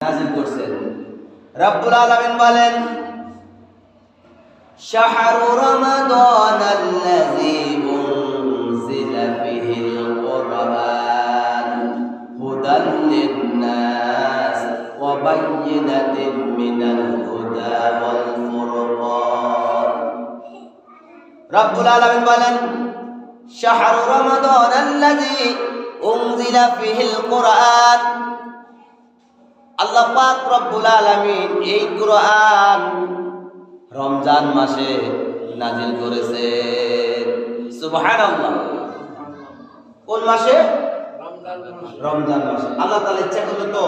নাযিল করছেন। রব্বুল আলামিন বলেন, শাহরু রমাদানাল্লাযী উনজিলা ফীহিল কুরআন হুদাল লিন-নাস ওয়া বায়্যিনাতিন মিনাল হুদা ওয়াল ফুরকান। রব্বুল আলামিন বলেন, শাহরু রমাদানাল্লাযী উনজিলা ফীহিল কুরআন। আল্লাহ পাক রব্বুল আলামিন এই কুরআন রমজান মাসে নাযিল করেছেন। সুবহানাল্লাহ। কোন মাসে? রমজান মাসে। আল্লাহ তাআলা ইচ্ছা করলে তো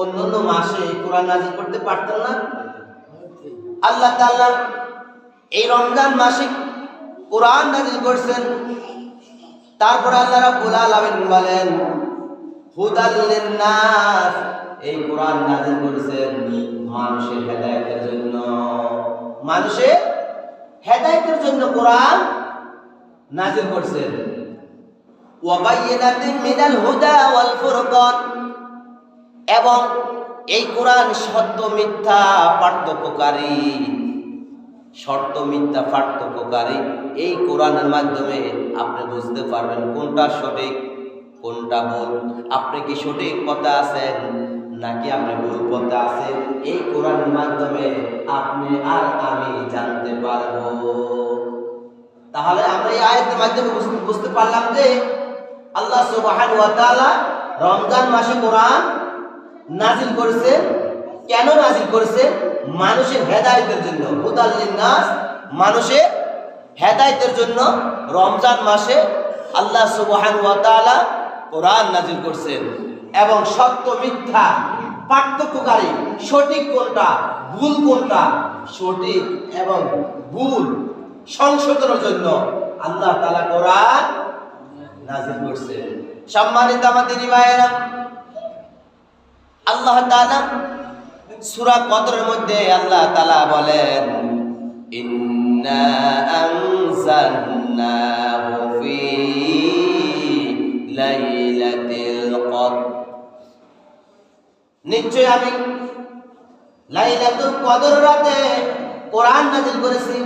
অন্যান্য মাসে এই কুরআন নাযিল করতে পারতেন না? আল্লাহ তাআলা এই রমজান মাসে কুরআন নাযিল করেছেন। তারপর আল্লাহ রাব্বুল আলামিন বলেন, হুদাল লিন-নাস, এই কুরআন নাযিল করেছেন মানুষের হেদায়েতের জন্য। মানুষের হেদায়েতের জন্য কোরআন নাযিল করেছেন। ওয়া বায়্যিনাতিন মিনাল হুদা ওয়াল ফুরকান, এবং এই কোরআন সত্য মিথ্যা পার্থক্যকারী। সত্য মিথ্যা পার্থক্যকারী। এই কোরআনের মাধ্যমে আপনি বুঝতে পারবেন কোনটা সঠিক কোনটা ভুল। আপনি কি সঠিক পথে আছেন নাকি আপনি ভুল পথে আছেন, এই কোরআনের মাধ্যমে আপনি আর আমি জানতে পারবো। তাহলে আমরা এই আয়াতের মাধ্যমে বুঝতে পারলাম যে আল্লাহ সুবহানাহু ওয়া তাআলা রমজান মাসে কোরআন নাযিল করেছে। কেন নাযিল করেছে? মানুষের হেদায়েতের জন্য। হুদাল লিন-নাস, মানুষের হেদায়েতের জন্য রমজান মাসে আল্লাহ সুবহানাহু ওয়া তাআলা কোরআন নাযিল করেছেন। এবং সত্য মিথ্যা পার্থক্যকারী, সঠিক কোনটা ভুল কোনটা, সঠিক এবং ভুল সংশোধনের জন্য আল্লাহ তাআলা কোরআন নাযিল করেছেন। সম্মানিত আমার দিনী ভাইয়েরা, আল্লাহ তাআলা সূরা কদরের মধ্যে আল্লাহ তাআলা বলেন, ইন্না আনজালনাহু ফী লাইলাতিল কদর, নিশ্চয় আমি লাইলাতুল কদর রাতে কোরআন নাযিল করেছি।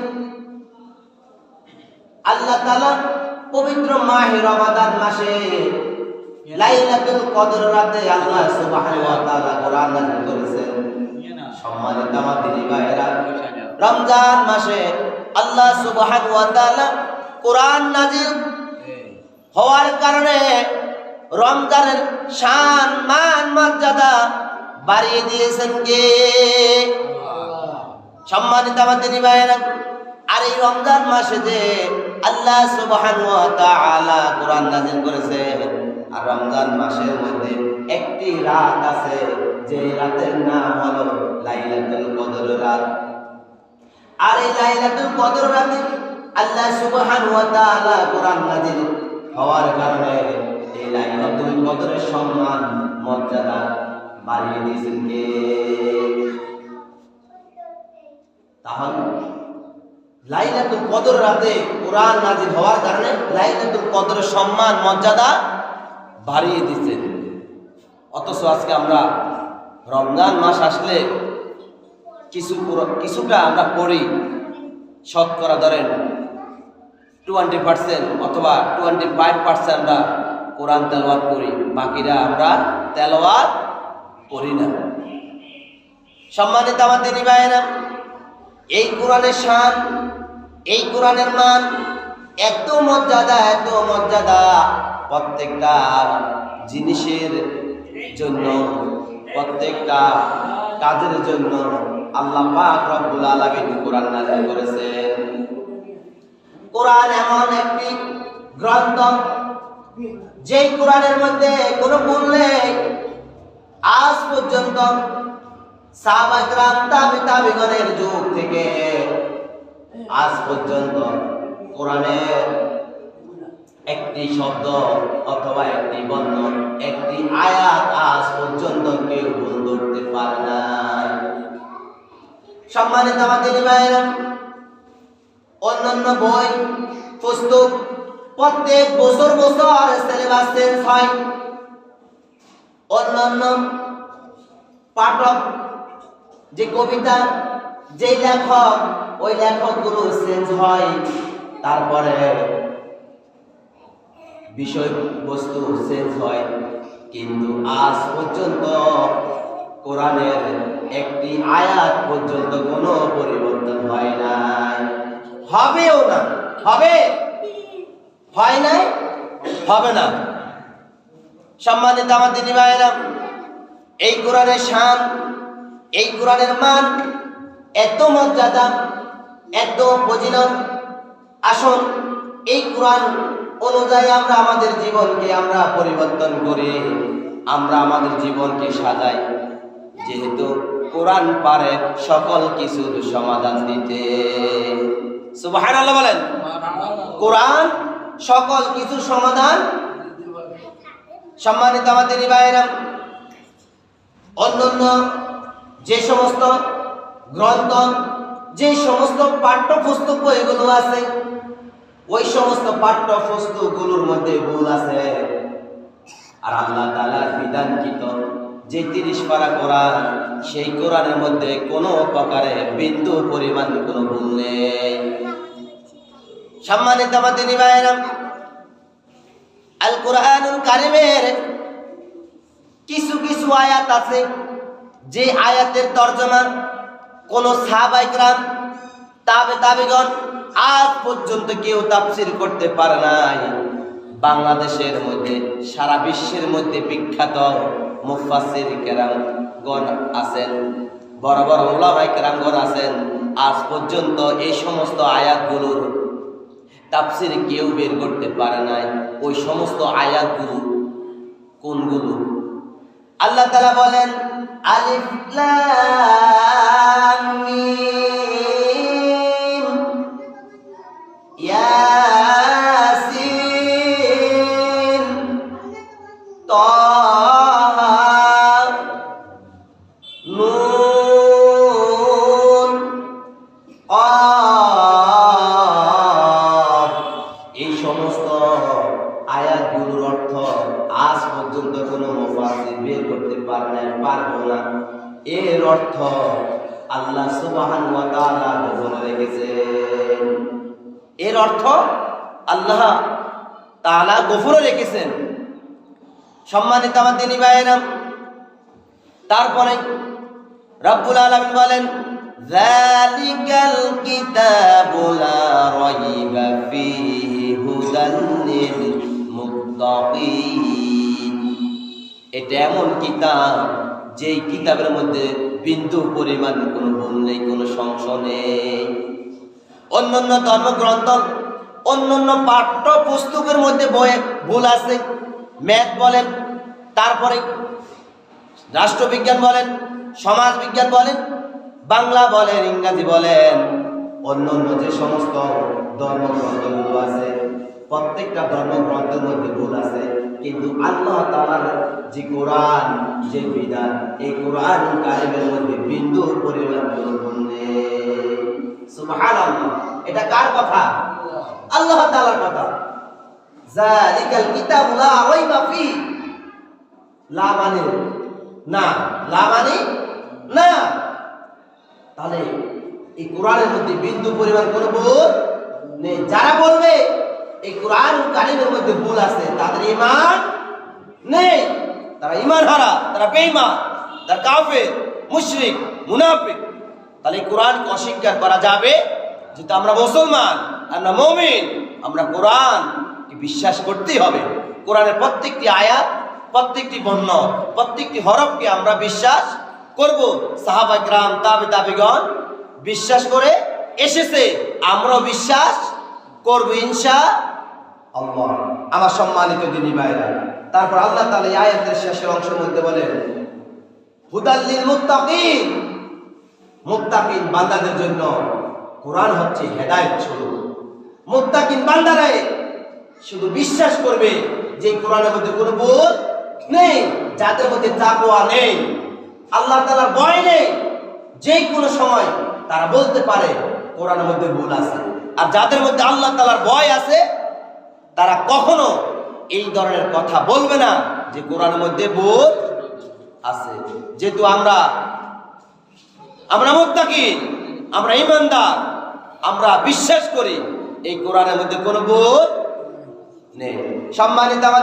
আল্লাহ তাআলা পবিত্র মাহে রমাদান মাসে লাইলাতুল কদর রাতে আল্লাহ সুবহানাহু ওয়া তাআলা কোরআন নাযিল করেছেন। সম্মানিত আমার দিনী ভাইয়েরা, রমজান মাসে আল্লাহ সুবহানাহু ওয়া তাআলা কোরআন নাযিল হওয়ার কারণে রমজানের শান মান মর্যাদা বাড়িয়ে দিয়েছেন কে? সম্মানিত আমার দিনী ভাইয়েরা, আর এই রমজান মাসে যে আল্লাহ সুবহানাহু ওয়া তাআলা কোরআন নাযিল করেছে, আর রমজান মাসের মধ্যে একটি রাত আছে যে রাতের নাম হলো লাইলাতুল কদর রাত। আর এই লাইলাতুল কদর রাতে আল্লাহ সুবহানাহু ওয়া তাআলা কোরআন নাযিল হওয়ার কারণে এই লাইলাতুল কদরের সম্মান মর্যাদা বাড়িয়ে দিয়েছেন কে? তাহলে লাইলাতুল কদর রাতে কোরআন নাযিল হওয়ার কারণে লাইলাতুল কদরের সম্মান মর্যাদা বাড়িয়ে দিয়েছেন। অথচ আজকে আমরা রমজান মাস আসলে কিছুটা আমরা পড়ি, শতকরা ধরেন 20% অথবা 25% আমরা কোরআন তেলাওয়াত করি, বাকিরা আমরা তেলাওয়াত করি না। সম্মানিত আমার দিনী ভাইয়েরা, এই কোরআনের শান, এই কোরআনের মান এত মর্যাদা, প্রত্যেকটা জিনিসের জন্য, প্রত্যেকটা কাজের জন্য আল্লাহ পাক রব্বুল আলামিন কোরআন নাযিল করেছেন। কোরআন এমন একটি গ্রন্থ যেই কোরআনের মধ্যে কোনো ভুল নেই। আজ পর্যন্ত সাহাবা কিরাম তাবিগণের যুগ থেকে আজ পর্যন্ত কোরআনের একটি শব্দ অথবা একটি বর্ণ, একটি আয়াত আজ পর্যন্ত কেউ ভুল ধরতে পারে না। সম্মানিত আমার দিনী ভাইয়েরা, অন্যান্য বই পুস্তক প্রত্যেক বছর সিলেবাস চেঞ্জ হয়। অন্যান্য পাঠক, যে কবিতা, যে লেখক, ওই লেখকগুলো চেঞ্জ হয়, তারপরে বিষয়বস্তু চেঞ্জ হয়, কিন্তু আজ পর্যন্ত কোরআনের একটি আয়াত পর্যন্ত কোনো পরিবর্তন হয় নাই, হবেও না। হবে? হয় নাই, হবে না। সম্মানিত আমার দিনী ভাইয়েরা, এই কোরআনের শান, এই কোরআনের মান এত মর্যাদা, এত ফজিলত। আসুন এই কোরআন অনুযায়ী আমরা আমাদের জীবনকে আমরা পরিবর্তন করে আমরা আমাদের জীবনকে সাজাই, যেহেতু কোরআন পারে সকল কিছুর সমাধান দিতে। সুবহানাল্লাহ বলেন। কোরআন সকল কিছুর সমাধান। সম্মানিত আমার দিনী ভাইয়েরা, অন্যান্য যে সমস্ত গ্রন্থ, যে সমস্ত পাঠ্যপুস্তক বইগুলো আছে, ওই সমস্ত পাঠ্যপুস্তকগুলোর মধ্যে ভুল আছে। আর আল্লাহ তাআলার বিধানকৃত যে 30 পারা কোরআন, সেই কোরআনের মধ্যে কোনো প্রকারে বিন্দু পরিমাণ কোনো ভুল নেই। সম্মানিত আমার দিনী ভাইয়েরা, আল কোরআনুল কারীমের কিছু কিছু আয়াত আছে, যে আয়াতের তর্জমা কোন সাহাবায়ে কেরাম, তাবেঈগণ আজ পর্যন্ত কেউ তাফসীর করতে পারে নাই। বাংলাদেশের মধ্যে, সারা বিশ্বের মধ্যে বিখ্যাত মুফাসসির কেরামগণ আছেন, বড় বড় উলামায়ে কেরামগণ আছেন, আজ পর্যন্ত এই সমস্ত আয়াতগুলোর তাফসীর কেউ বের করতে পারে নাই। ওই সমস্ত আয়াতগুলো কোনগুলো? আল্লাহ তাআলা বলেন, আলিফ লাম মিম ইয়াসিন তাহা নুন কাফ। এই সমস্ত আয়াতগুলোর অর্থ আজ পর্যন্ত কোনো মুফাসসির বের করতে পারবো না। এর অর্থ আল্লাহ সুবহানাহু ওয়া তাআলা বলে রেখেছেন। এর অর্থ আল্লাহ তাআলা গফুরে রেখেছেন। সম্মানিত আমার দিনী ভাইয়েরা, তারপরে রব্বুল আলামিন বলেন, যালিকাল কিতাবু লা রাইবা ফীহি হুদাল লিল মুত্তাকিন। এটা এমন কিতাব, যেই কিতাবের মধ্যে বিন্দু পরিমাণ কোনো ভুল নেই, কোনো সংশয় নেই। অন্যান্য ধর্মগ্রন্থ, অন্যান্য পাঠ্য পুস্তকের মধ্যে বইয়ে ভুল আছে। ম্যাথ বলেন, তারপরে রাষ্ট্রবিজ্ঞান বলেন, সমাজ বিজ্ঞান বলেন, বাংলা বলেন, ইংরেজি বলেন, অন্যান্য যে সমস্ত ধর্মগ্রন্থগুলো আছে, প্রত্যেকটা ধর্মগ্রন্থের মধ্যে ভুল আছে। কিন্তু আল্লাহ তাআলার যে কোরআন, যে বিধান, এই কোরআন কারিমের মধ্যে বিন্দু পরিমাণ কোনো ভুল নেই। সুবহানাল্লাহ। এটা কার কথা? আল্লাহ তাআলার কথা। যালিকাল কিতাবু লা রাইবা ফীহি, লা মানে না, লা মানে না। তাহলে এই কোরআনের মধ্যে বিন্দু পরিমাণ কোনো ভুল নেই। যারা বলবে এই কোরআন কারীমের মধ্যে ভুল আছে, তাদের ঈমান নেই, তারা ঈমান হারা, তারা বেঈমান, তারা কাফের, মুশরিক, মুনাফিক। তাহলে কোরআনকে অস্বীকার করা যাবে? যেহেতু আমরা মুসলমান, আমরা মুমিন, আমরা কোরআনকে বিশ্বাস করতেই হবে। কোরআনের প্রত্যেকটি আয়াত, প্রত্যেকটি বর্ণ, প্রত্যেকটি হরফকে আমরা বিশ্বাস করব। সাহাবায়ে কেরাম, তাবেঈগণ বিশ্বাস করে এসেছে, আমরাও বিশ্বাস করব ইনশাআল্লাহ। আমার সম্মানিত দিনী ভাইরা, তারপর আল্লাহ তাআলা এই আয়াতের শেষের অংশের মধ্যে বলেন, হুদাল লিল মুত্তাকিন। মুত্তাকিন বান্দাদের জন্য কোরআন হচ্ছে হেদায়েত স্বরূপ। মুত্তাকিন বান্দারা শুধু বিশ্বাস করবে যে কোরআনের মধ্যে কোনো ভুল নেই, যাদের মধ্যে তাকওয়া নেই, আল্লাহ তাআলার ভয় নেই, যে কোনো সময় তারা বলতে পারে কোরআনের মধ্যে ভুল আছে। আর যাদের মধ্যে আল্লাহ তাআলার ভয় আছে, তারা কখনো এই ধরনের কথা বলবে না যে কোরআনের মধ্যে ভুল আছে। যেহেতু আমরা মুত্তাকিন, আমরা ঈমানদার, আমরা বিশ্বাস করি এই কোরআনের মধ্যে কোনো ভুল নেই। সম্মানিত